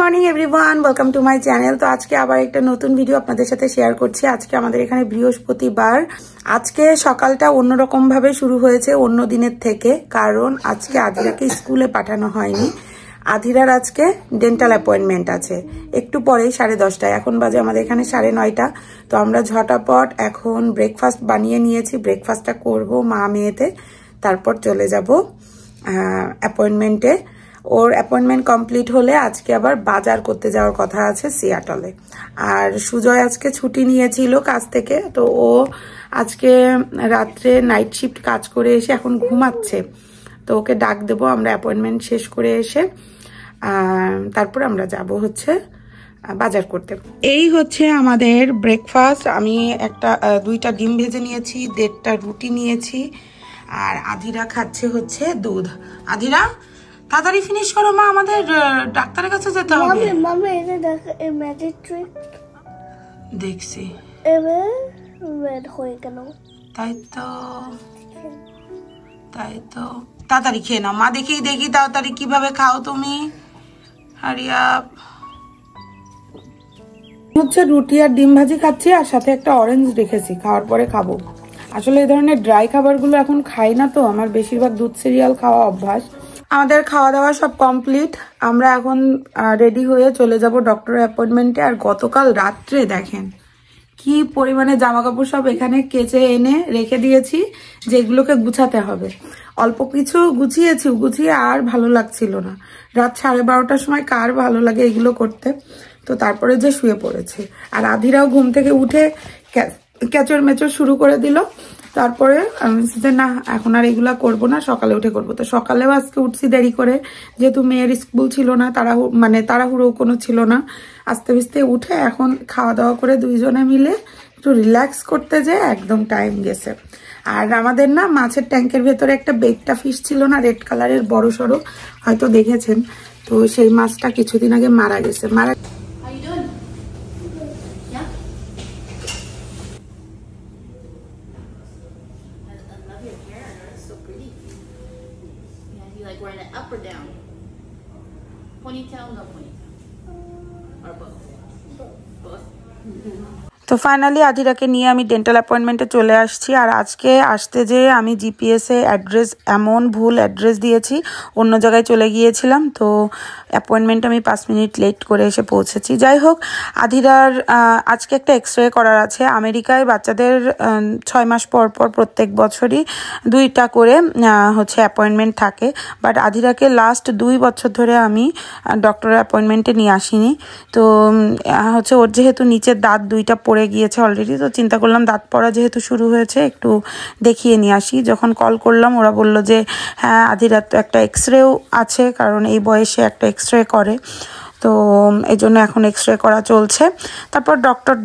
Morning everyone, welcome to my channel. তো আজকে আবার একটা নতুন ভিডিও আপনাদের সাথে শেয়ার করছি। আজকে আমাদের এখানে বৃহস্পতিবার। আজকে সকালটা অন্যরকম ভাবে শুরু হয়েছে অন্য দিনের থেকে, কারণ আজকে আধিরাকে স্কুলে পাঠানো হয়নি। আধিরার আজকে ডেন্টাল অ্যাপয়েন্টমেন্ট আছে একটু পরেই 10:30টায়। এখন বাজে আমাদের এখানে 9:30। তো আমরা ঝটাপট এখন ব্রেকফাস্ট বানিয়ে নিয়েছি। ব্রেকফাস্টটা করব মা মেয়েতে, তারপর চলে যাব অ্যাপয়েন্টমেন্টে। ওর অ্যাপয়েন্টমেন্ট কমপ্লিট হলে আজকে আবার বাজার করতে যাওয়ার কথা আছে সিয়াটলে। আর সুজয় আজকে ছুটি নিয়েছিল কাজ থেকে, তো ও আজকে রাত্রে নাইট শিফট কাজ করে এসে এখন ঘুমাচ্ছে। তো ওকে ডাক দেবো আমরা অ্যাপয়েন্টমেন্ট শেষ করে এসে, তারপর আমরা যাব হচ্ছে বাজার করতে। এই হচ্ছে আমাদের ব্রেকফাস্ট। আমি দুইটা ডিম ভেজে নিয়েছি, 1.5টা রুটি নিয়েছি, আর আধিরা খাচ্ছে হচ্ছে দুধ। আধিরা তাড়াতাড়ি ফিনিশ করো মা, আমাদের ডাক্তারের কাছে যেতে হবে। মামি এটা দেখ, এই ম্যাজিক ট্রিক দেখছি এবার রেড হয়ে গেল। তাই তো তাড়াতাড়ি খেয়ে নাও মা। দেখি তাড়াতাড়ি কিভাবে খাও তুমি। হারিয়া হচ্ছে রুটি আর ডিম ভাজি খাচ্ছি, আর সাথে একটা অরেঞ্জ রেখেছি, খাওয়ার পরে খাবো। আসলে এই ধরনের ড্রাই খাবারগুলো এখন খাই না, তো আমার বেশিরভাগ দুধ সিরিয়াল খাওয়া অভ্যাস। আমাদের খাওয়া দাওয়া সব কমপ্লিট। আমরা এখন রেডি হয়ে চলে যাব ডক্টরের অ্যাপয়েন্টমেন্টে। আর গতকাল রাত্রে দেখেন কি পরিমাণে জামা কাপড় সব এখানে কেচে এনে রেখে দিয়েছি, যেগুলোকে গুছাতে হবে। অল্প কিছু গুছিয়ে আর ভালো লাগছিল না। রাত 12:30টার সময় কার ভালো লাগে এগুলো করতে। তো তারপরে যে শুয়ে পড়েছে, আর আধিরাও ঘুম থেকে উঠে ক্যাচর মেচর শুরু করে দিল। তারপরে আমি যে না, এখন আর এগুলা করবো না, সকালে উঠে করবো। তো সকালেও আজকে উঠছি দেরি করে, যেহেতু মেয়ের স্কুল ছিল না, তাড়াহুড়ো কোনো ছিল না। আস্তে আস্তে উঠে এখন খাওয়া দাওয়া করে দুইজনে মিলে একটু রিল্যাক্স করতে যে একদম টাইম গেছে। আর আমাদের না মাছের ট্যাঙ্কের ভেতরে একটা বেগটা ফিশ ছিল না, রেড কালারের বড় সড়ো, হয়তো দেখেছেন। তো সেই মাছটা কিছুদিন আগে মারা গেছে। Wearing it up or down? Ponytail, no ponytail. Or both? Both. তো ফাইনালি আধিরাকে নিয়ে আমি ডেন্টাল অ্যাপয়েন্টমেন্টে চলে আসছি। আর আজকে আসতে যে আমি জিপিএসে অ্যাড্রেস এমন ভুল অ্যাড্রেস দিয়েছি, অন্য জায়গায় চলে গিয়েছিলাম। তো অ্যাপয়েন্টমেন্টে আমি 5 মিনিট লেট করে এসে পৌঁছেছি। যাই হোক, আধিরার আজকে একটা এক্সরে করার আছে। আমেরিকায় বাচ্চাদের 6 মাস পর প্রত্যেক বছরই 2টা করে হচ্ছে অ্যাপয়েন্টমেন্ট থাকে। বাট আধিরাকে লাস্ট 2 বছর ধরে আমি ডক্টরের অ্যাপয়েন্টমেন্টে নিয়ে আসিনি। তো হচ্ছে ওর যেহেতু নিচের দাঁত 2টা পড়ে গিয়েছে অলরেডি, তো চিন্তা করলাম দাঁত পড়া যেহেতু শুরু হয়েছে একটু দেখিয়ে নিয়ে আসি। যখন কল করলাম ওরা বলল যে হ্যাঁ, আধিরার তো একটা এক্সরেও আছে, কারণ এই বয়সে একটা এক্সরে করে। তো এই জন্য এখন এক্সরে করা চলছে। তারপর ডক্টর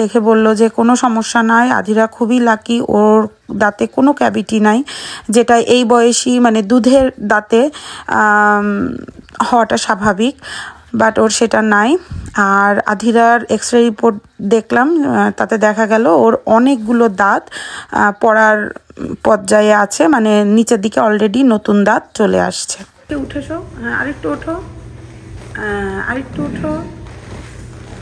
দেখে বলল যে কোনো সমস্যা নাই, আধিরা খুবই লাকি, ওর দাঁতে কোনো ক্যাভিটি নাই, যেটা এই বয়সী মানে দুধের দাঁতে হওয়াটা স্বাভাবিক, বাট ওর সেটা নাই। আর আধিরার এক্সরে রিপোর্ট দেখলাম, তাতে দেখা গেল ওর অনেকগুলো দাঁত পড়ার পর্যায়ে আছে, মানে নিচের দিকে অলরেডি নতুন দাঁত চলে আসছে। উঠেছো? হ্যাঁ, আরেকটু ওঠো।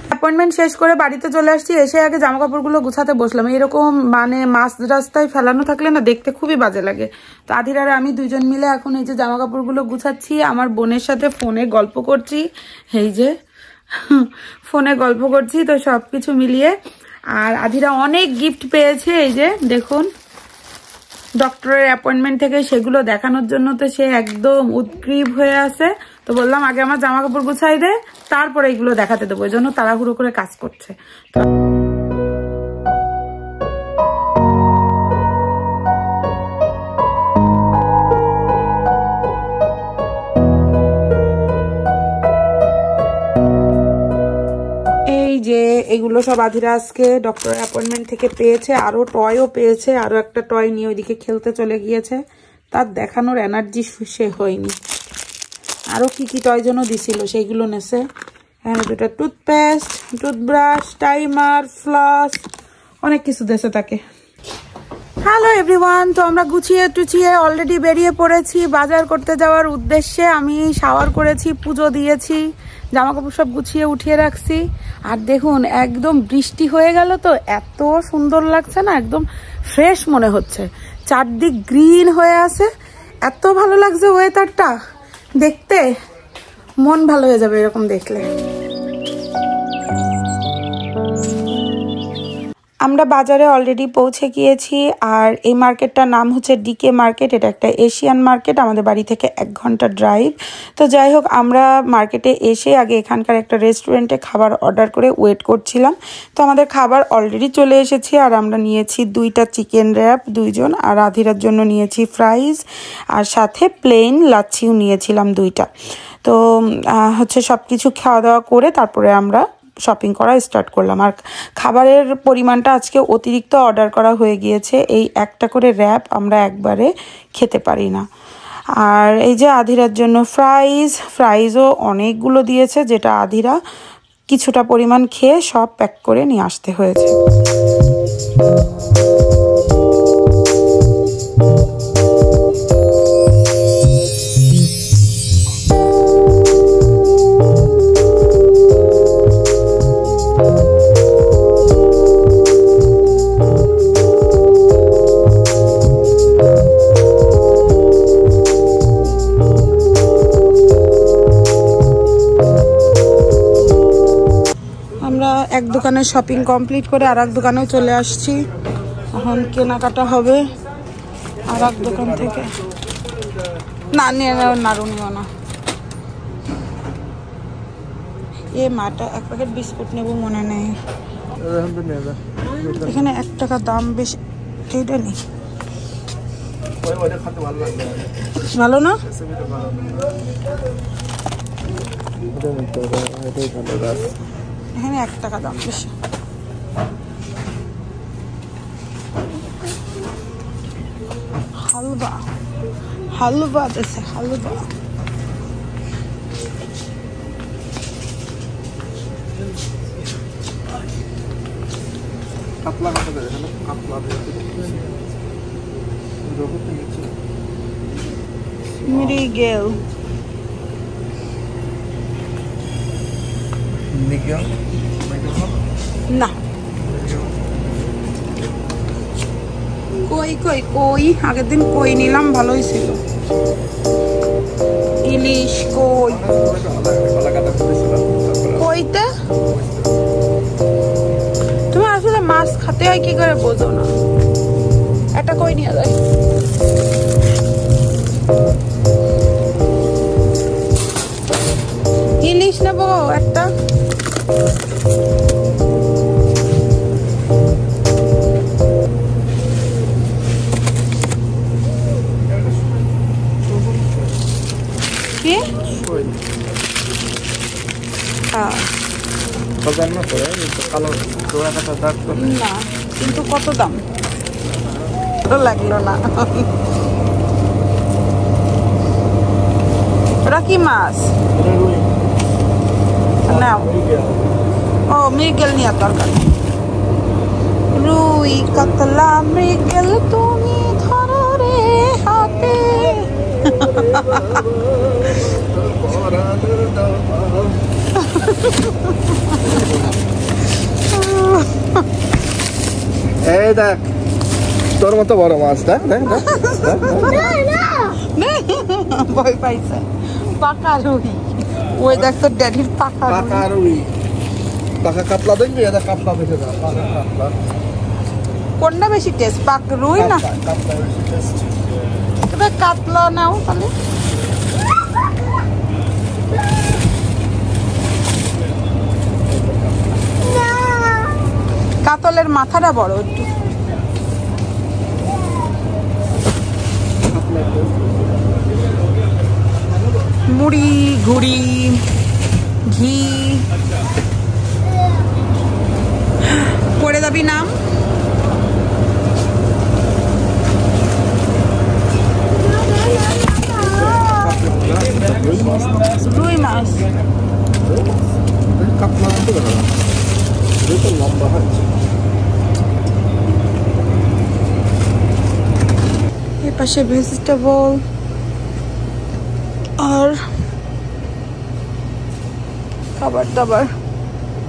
অ্যাপয়েন্টমেন্ট শেষ করে বাড়িতে চলে আসছি। এসে আগে জামা কাপড়গুলো গুছাতে বসলাম। এরকম মানে মাঝ রাস্তায় ফেলানো থাকলে না দেখতে খুবই বাজে লাগে। তো আধিরার আমি দুজন মিলে এখন এই যে জামা কাপড়গুলো গুছাচ্ছি। আমার বোনের সাথে ফোনে গল্প করছি, এই যে ফোনে গল্প করছি। তো সবকিছু মিলিয়ে আর আধিরা অনেক গিফট পেয়েছে, এই যে দেখুন ডক্টরের অ্যাপয়েন্টমেন্ট থেকে, সেগুলো দেখানোর জন্য তো সে একদম উদ্গ্রীব হয়ে আছে। তো বললাম আগে আমার জামা কাপড় গুছাই দে, তারপরে এগুলো দেখাতে দেবো। এই জন্য তাড়াহুড়ো করে কাজ করছে। এই যে এগুলো সব আধিরা আজকে ডক্টরের অ্যাপয়েন্টমেন্ট থেকে পেয়েছে। আরো টয়ও পেয়েছে, আরো একটা টয় নিয়ে ওইদিকে খেলতে চলে গিয়েছে। তার দেখানোর এনার্জি সে হয়নি। আরো কি টয় যেন দিছিল, সেইগুলো নেছে। এখানে 2টা টুথপেস্ট, টুথব্রাশ, টাইমার, ফ্লস, অনেক কিছু দেছে তাকে। হ্যালো এভরিওয়ান, তো আমরা গুছিয়ে টুছিয়ে অলরেডি বেরিয়ে পড়েছি বাজার করতে যাওয়ার উদ্দেশ্যে। আমি শাওয়ার করেছি, পুজো দিয়েছি, জামা কাপড় সব গুছিয়ে উঠিয়ে রাখছি। আর দেখুন একদম বৃষ্টি হয়ে গেল তো এত সুন্দর লাগছে না, একদম ফ্রেশ মনে হচ্ছে, চারদিক গ্রিন হয়ে আছে, এত ভালো লাগছে ওয়েদারটা দেখতে, মন ভালো হয়ে যাবে এরকম দেখলে। আমরা বাজারে অলরেডি পৌঁছে গিয়েছি। আর এই মার্কেটটার নাম হচ্ছে ডিকে মার্কেট। এটা একটা এশিয়ান মার্কেট, আমাদের বাড়ি থেকে 1 ঘন্টা ড্রাইভ। তো যাই হোক, আমরা মার্কেটে এসে আগে এখানকার একটা রেস্টুরেন্টে খাবার অর্ডার করে ওয়েট করছিলাম। তো আমাদের খাবার অলরেডি চলে এসেছে। আর আমরা নিয়েছি 2টা চিকেন র্যাপ 2 জন, আর আধিরার জন্য নিয়েছি ফ্রাইজ, আর সাথে প্লেন লাচ্ছিও নিয়েছিলাম 2টা। তো হচ্ছে সব কিছু খাওয়া দাওয়া করে তারপরে আমরা শপিং করা স্টার্ট করলাম। আর খাবারের পরিমাণটা আজকে অতিরিক্ত অর্ডার করা হয়ে গিয়েছে, এই একটা করে র্যাপ আমরা একবারে খেতে পারি না। আর এই যে আধিরার জন্য ফ্রাইজও অনেকগুলো দিয়েছে, যেটা আধিরা কিছুটা পরিমাণ খেয়ে সব প্যাক করে নিয়ে আসতে হয়েছে। এক দোকানে শপিং কমপ্লিট করে আর এক দোকানেও চলে আসছি। এখন কেনাকাটা হবে আর এক দোকান থেকে। না নিয়ে নাড়ু নিও না। এ মাটা 1 প্যাকেট বিস্কুট নেব মনে নেই, এখানে 1 টাকা দাম বেশি। এইটা নেই, ভালো না? এখানে 1 টাকা দাম বেশি। হালুয়া দেশে হালুয়া। মৃগেল না, কই আগের দিন কই নিলাম, ভালোই ছিল। ইলিশ কইতে তুমি আসলে মাছ খাতে হয় কি করে বোঝো না। একটা কই নিয়ে যায়। ইলিশ নেবো একটা। কি? না কিন্তু কত দাম লাগলো না। ওরা কি মাছ? নাও। ও মৃগেল নেওয়ার দরকার নেই। রুই কাতলা মৃগেল তুমি ধরো রে হাতে। এই দেখ তোর মতো বড় মাছ, দেখ ভয় পাইছে। পাকা রুই, ওই দেখ তোর ড্যাডির পাকা রুই। পাকা কাতলা দেখবি, এটা কাতলা দেখে যা। কোনটা বেশি টেস্ট, পাক রুই না কাতলা বেশি টেস্ট? তবে কাতলা নাও তাহলে। কাতলের মাথাটা বড় একটু। মুড়ি ঘুড়ি ঘি পড়ে যাবি নাম। রুই মাছ কাতলা তো লম্বা হয়। এর পাশে ভেজিটেবল আর খাবার দাবার।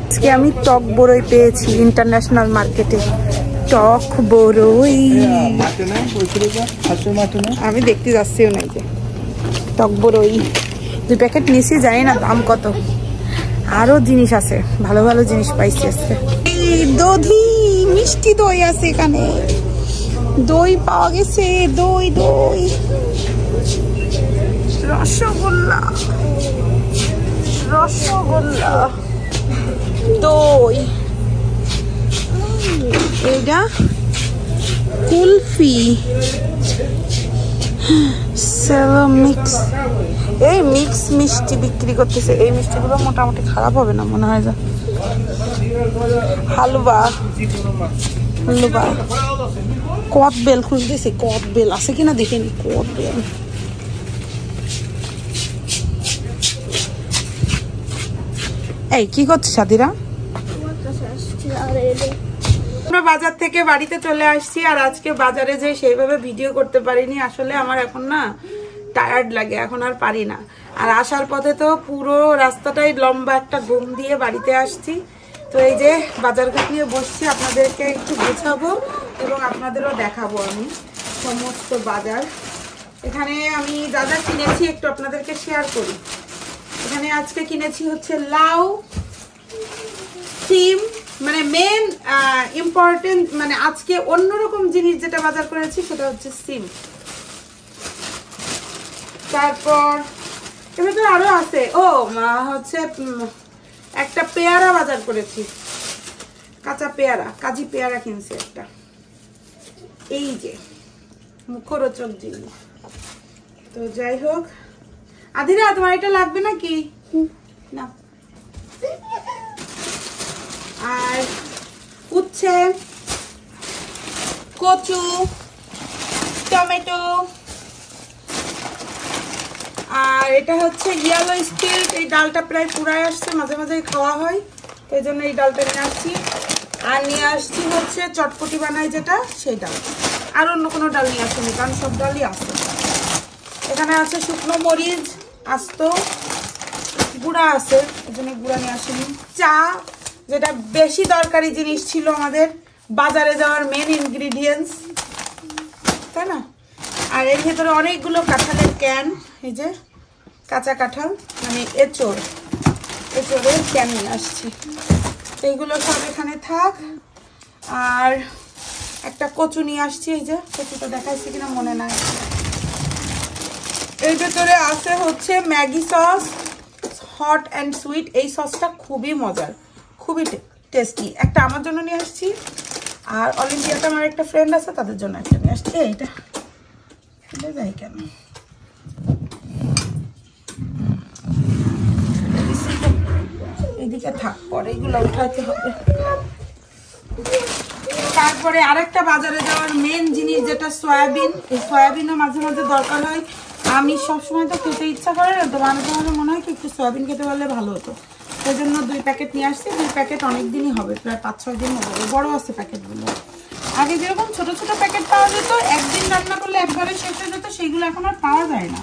আজকে আমি টক বড়ই পেয়েছি ইন্টারন্যাশনাল মার্কেটে। টক বড়ই আমি দেখতে যাচ্ছিও না, যে টক বড়ই 2 প্যাকেট নিয়েছি, জানি না দাম কত। আরো জিনিস আছে, ভালো ভালো জিনিস পাইছি আজকে। দধি মিষ্টি দই আছে এখানে, দই পাওয়া গেছে, দই দই রসগোল্লা রসগোল্লা দই, এইটা কুলফি, মিক্স, এই মিক্স মিষ্টি বিক্রি করতেছে। এই মিষ্টিগুলো মোটামুটি খারাপ হবে না মনে হয়। যা হালুয়া হালুয়া, কট বেল খুঁজতেছি, কট বেল আছে কিনা দেখিনি। কট বেল, এই কি করছে সাদিরা? আমরা বাজার থেকে বাড়িতে চলে আসছি, আর আজকে বাজারে যে সেইভাবে ভিডিও করতে পারিনি। আসলে আমার এখন না টায়ার্ড লাগে, এখন আর পারি না। আর আসার পথে তো পুরো রাস্তাটাই লম্বা একটা ঘুম দিয়ে বাড়িতে আসছি। তো এই যে বাজারঘাট নিয়ে বসছি, আপনাদেরকে একটু বোঝাবো এবং আপনাদেরও দেখাবো আমি সমস্ত বাজার। এখানে আমি যা যা কিনেছি একটু আপনাদেরকে শেয়ার করি। এখানে আজকে কিনেছি হচ্ছে লাউ, সিম, মানে মেন ইম্পর্টেন্ট, মানে আজকে অন্যরকম জিনিস যেটা বাজার করেছি সেটা হচ্ছে সিম। তারপর এবার তো আরো আছে, ও হচ্ছে একটা পেয়ারা বাজার করেছি, কাঁচা পেয়ারা, কাজি পেয়ারা কিনছি একটা। এই যে মুখরোচক জিনিস। তো যাই হোক, আদিরা তোমার এটা লাগবে নাকি? না। আর উচ্ছে, কচু, টমেটো, আর এটা হচ্ছে ইয়েলো স্টিল। এই ডালটা প্রায় পুরাই আসছে, মাঝে মাঝে খাওয়া হয়, তো এই জন্য এই ডালটা নিয়ে আসছি। আর নিয়ে আসছি হচ্ছে চটপটি বানাই যেটা, সেই ডাল। আর অন্য কোনো ডাল নিয়ে আসেনি, কারণ সব ডালই আসছে। এখানে আছে শুকনো মরিচ, আস্ত গুঁড়া আছে, এই জন্য গুঁড়া নিয়ে আসেনি। চা, যেটা বেশি দরকারি জিনিস ছিল আমাদের বাজারে যাওয়ার মেন ইনগ্রিডিয়েন্টস, তাই না? আর এর ভেতরে অনেকগুলো কাঁঠালের ক্যান, এই যে কাঁচা কাঁঠাল, মানে এঁচোড়ের ক্যান নিয়ে আসছি। এইগুলো সব এখানে থাক। আর একটা কচু নিয়ে আসছি, এই যে কচুটা দেখাচ্ছি কিনা মনে নাই। এর ভেতরে আছে হচ্ছে Maggi sauce, hot and sweet. এই সসটা খুবই মজার, খুবই টেস্টি। একটা আমার জন্য নিয়ে আসছি, আর অল ইন্ডিয়াতে আমার একটা ফ্রেন্ড আছে, তাদের জন্য একটা নিয়ে আসছি। এইটা ফেলে যাই কেন? এদিকে থাক, পরে এগুলো উঠাতে হবে। তারপরে আরেকটা বাজারে যাওয়ার মেন জিনিস যেটা সয়াবিন। এই সয়াবিনও মাঝে মাঝে দরকার হয়। আমি সবসময় তো খেতে ইচ্ছা করে না, তো মাঝে মাঝে মনে হয় কি একটু সয়াবিন খেতে পারলে ভালো হতো। সেই জন্য 2 প্যাকেট নিয়ে আসছি। 2 প্যাকেট অনেক দিনই হবে, প্রায় 5-6 দিন হবে। বড় আছে প্যাকেটগুলো। আগে যেরকম ছোট ছোট প্যাকেট পাওয়া যেত, একদিন রান্না করলে একবারে শেষ হয়ে যেত, সেগুলো এখন আর পাওয়া যায় না।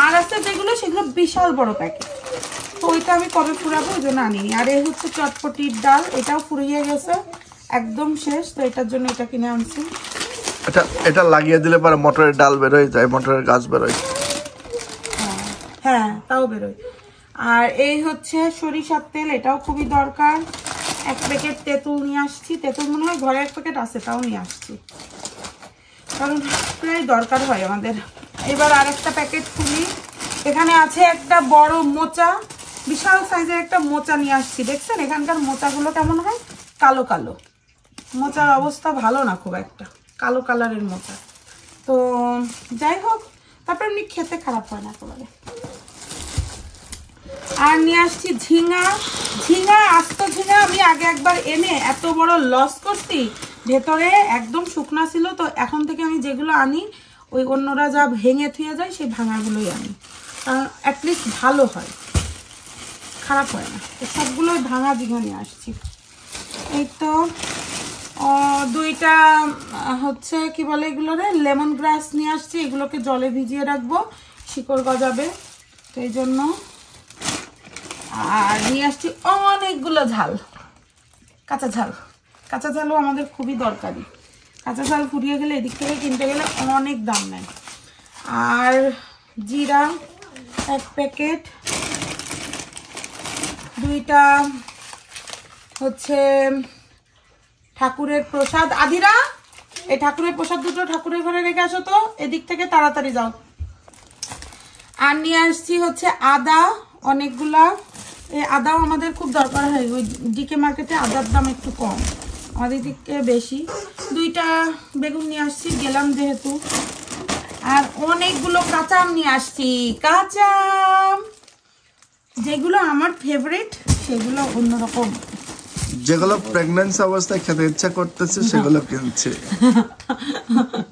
আর আছে যেগুলো, সেগুলো বিশাল বড় প্যাকেট। তো ওইটা আমি কবে ফুরাবো, ওই জন্য আনিনি। আর এই হচ্ছে চটপটির ডাল, এটাও ফুরিয়ে গেছে, একদম শেষ। তো এটার জন্য এটা কিনে আনছি। এটা লাগিয়ে দিলে পরে মটরের ডাল বেরোয় যায়, মটরের গাছ বেরোয়। হ্যাঁ, তাও বেরোয়। আর এই হচ্ছে সরিষার তেল, এটাও খুবই দরকার। 1 প্যাকেট তেঁতুল নিয়ে আসছি। তেঁতুল মনে হয় ঘরে 1 প্যাকেট আছে, তাও নিয়ে আসছি, কারণ প্রায় দরকার হয় আমাদের। এবার আরেকটা প্যাকেট খুলি। এখানে আছে একটা বড় মোচা, বিশাল সাইজের একটা মোচা নিয়ে আসছি। দেখছেন এখানকার মোচাগুলো কেমন হয়? কালো কালো মোচার অবস্থা ভালো না খুব একটা, কালো কালারের মোচা। তো যাই হোক, তারপর এমনি খেতে খারাপ হয় না একেবারে। আর নিয়ে আসছি ঝিঙা। আস্ত ঝিঙা আমি আগে একবার এনে এত বড় লস করছি, ভেতরে একদম শুকনা ছিল। তো এখন থেকে আমি যেগুলো আনি, ওই অন্যরা যা ভেঙে থুয়ে যায় সেই ভাঙাগুলোই আনি, কারণ অ্যাটলিস্ট ভালো হয়, খারাপ হয় না। তো সবগুলোই ভাঙা ঝিঙা নিয়ে আসছি। এই তো 2টা হচ্ছে কি বলে এগুলোরে, লেমন গ্রাস নিয়ে আসছি। এগুলোকে জলে ভিজিয়ে রাখবো, শিকড় গজাবে, তো এই জন্য। আর নিয়ে আসছি অনেকগুলো ঝাল, কাঁচা ঝাল। কাঁচা ঝালও আমাদের খুবই দরকারি। কাঁচা ঝাল ফুরিয়ে গেলে এদিক থেকে কিনতে গেলে অনেক দাম নেয়। আর জিরা 1 প্যাকেট, 2টা হচ্ছে ঠাকুরের প্রসাদ। আদিরা, এই ঠাকুরের প্রসাদ দুটো ঠাকুরের ঘরে রেখে আসো তো, এদিক থেকে তাড়াতাড়ি যাও। আর নিয়ে আসছি হচ্ছে আদা অনেকগুলা। এই আদাও আমাদের খুব দরকার হয়, ওই ডিকে মার্কেটে আদার দাম একটু কম, আমাদের দিকে বেশি। 2টা বেগুন নিয়ে আসছি, গেলাম যেহেতু। আর অনেকগুলো কাঁচা আম নিয়ে আসছি। কাঁচা আম যেগুলো আমার ফেভারিট, সেগুলো অন্যরকম। যেগুলো প্রেগন্যান্সি অবস্থায় খেতে ইচ্ছা করতেছে সেগুলো কিনছে।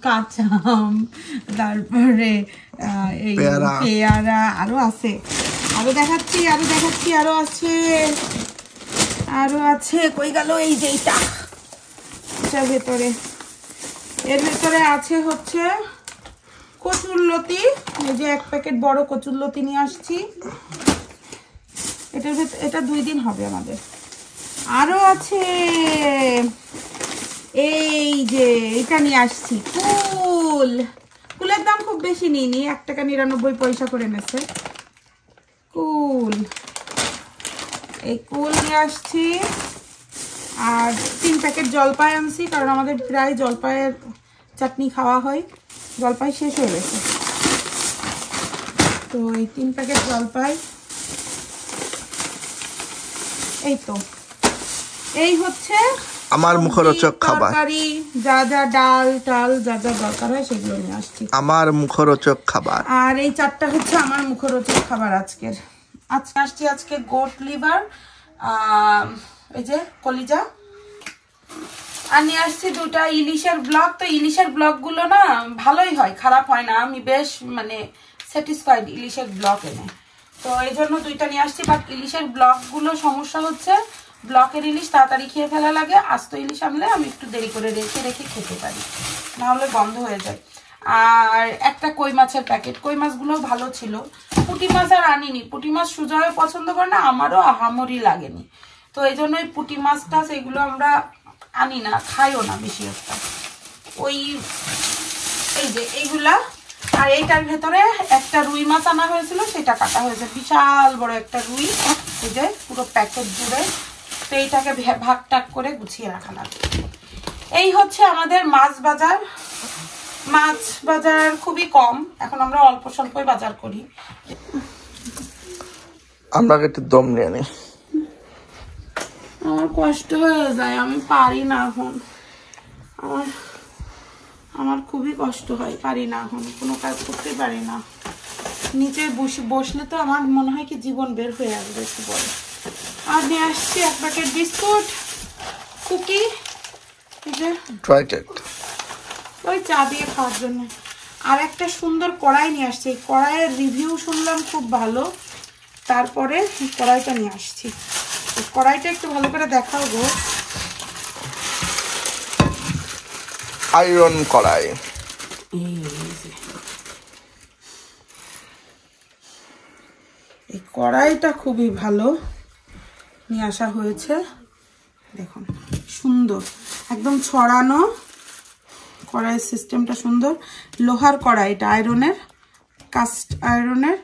কাঁচা আম, তারপরে এই পেয়ারা, আরো আছে, আরো দেখাচ্ছি, আরো আছে। কই গেল? এই যে এটার ভেতরে, এর ভেতরে আছে হচ্ছে কচুরলতি। এই যে 1 প্যাকেট বড় কচুরলতি নিয়ে আসছি। এটা 2 দিন হবে আমাদের। আরো আছে এই যে এটা নিয়ে আসছি, কুলের দাম খুব বেশি নিইনি, 1 টাকা 99 পয়সা করে নেছে কুল। এই কুল নিয়ে আসছি। আর 3 প্যাকেট জলপাই আনছি, কারণ আমাদের প্রায় জলপাইয়ের চাটনি খাওয়া হয়, জলপাই শেষ হয়ে গেছে। তো এই 3 প্যাকেট জলপাই। এই তো, এই হচ্ছে আমার মুখরোচক খাবার। যা যা ডাল টাল যা যা দরকার হয় সেগুলো নিয়ে আসছি। আমার মুখরোচক খাবার। আর এই 4টা হচ্ছে আমার মুখরোচক খাবার আজকের। আজকে গোট লিভার, এই যে কলিজা। আর নিয়ে আসছি 2টা ইলিশের ব্লক। তো ইলিশের ব্লকগুলো না ভালোই হয়, খারাপ হয় না। আমি বেশ মানে স্যাটিসফাইড ইলিশের ব্লক এনে, তো এই জন্য 2টা নিয়ে আসছি। বাট ইলিশের ব্লকগুলো সমস্যা হচ্ছে, ব্লকের ইলিশ তাড়াতাড়ি খেয়ে ফেলা লাগে, আস্ত ইলিশ আনলে আমি একটু দেরি করে রেখে খেতে পারি, নাহলে বন্ধ হয়ে যায়। আর একটা কই মাছের প্যাকেট, কই মাছগুলো ভালো ছিল। পুঁটি মাছ আর আনিনি, পুঁটি মাছ সুজয় পছন্দ করে না, আমারও আহামরি লাগেনি, তো এই জন্য ওই পুঁটি মাছটা সেগুলো আমরা আনি না, খাইও না বেশি একটা। ওই এই যে এইগুলা। আর এইটার ভেতরে একটা রুই মাছ আনা হয়েছিল, সেটা কাটা হয়েছে, বিশাল বড় একটা রুই, এই যে পুরো প্যাকেট জুড়ে। তো এইটাকে ভাগ টাক করে গুছিয়ে রাখা লাগবে। এই হচ্ছে আমাদের মাছ বাজার। মাছ বাজার খুবই কম এখন, আমরা অল্প স্বল্পই বাজার করি। আমরা একটু দম নিয়ে নিই। আমার কষ্ট হয়ে যায়, আমি পারি না এখন, আমার খুবই কষ্ট হয়, পারি না এখন, কোনো কাজ করতে পারি না। নিচে বসলে তো আমার মনে হয় কি জীবন বের হয়ে আসবে একটু পরে। আর নিয়ে আসছি 1 প্যাকেট বিস্কুট, কুকি, ওই চা দিয়ে খাওয়ার জন্য। আর একটা সুন্দর কড়াই নিয়ে আসছি, এই কড়াইয়ের রিভিউ শুনলাম খুব ভালো, তারপরে কড়াইটা নিয়ে আসছি। কড়াইটা একটু ভালো করে দেখাও গো। আয়রন কড়াই। এই কড়াইটা খুবই ভালো নিয়ে আসা হয়েছে, দেখুন সুন্দর একদম ছড়ানো কড়াইয়ের সিস্টেমটা সুন্দর। লোহার কড়াইটা, আয়রনের, কাস্ট আয়রনের।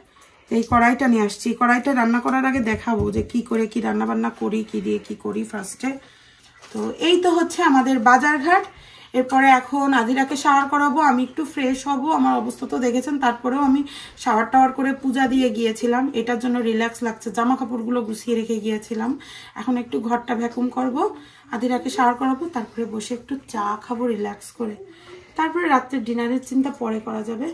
এই কড়াইটা নিয়ে আসছি। কড়াইটা রান্না করার আগে দেখাবো যে কি করে কি রান্না বান্না করি, কি দিয়ে কি করি ফার্স্টে। তো এই তো হচ্ছে আমাদের বাজারঘাট। এরপরে এখন আদিরাকে শাওয়ার করাবো, আমি একটু ফ্রেশ হব। আমার অবস্থা তো দেখেছেন, তারপরেও আমি শাওয়ার টাওয়ার করে পূজা দিয়ে গিয়েছিলাম, এটার জন্য রিল্যাক্স লাগছে। জামা কাপড়গুলো গুছিয়ে রেখে গিয়েছিলাম, এখন একটু ঘরটা ভ্যাকুম করব, আদিরাকে শাওয়ার করাবো, তারপরে বসে একটু চা খাবো রিল্যাক্স করে, তারপরে রাত্রের ডিনারের চিন্তা পরে করা যাবে।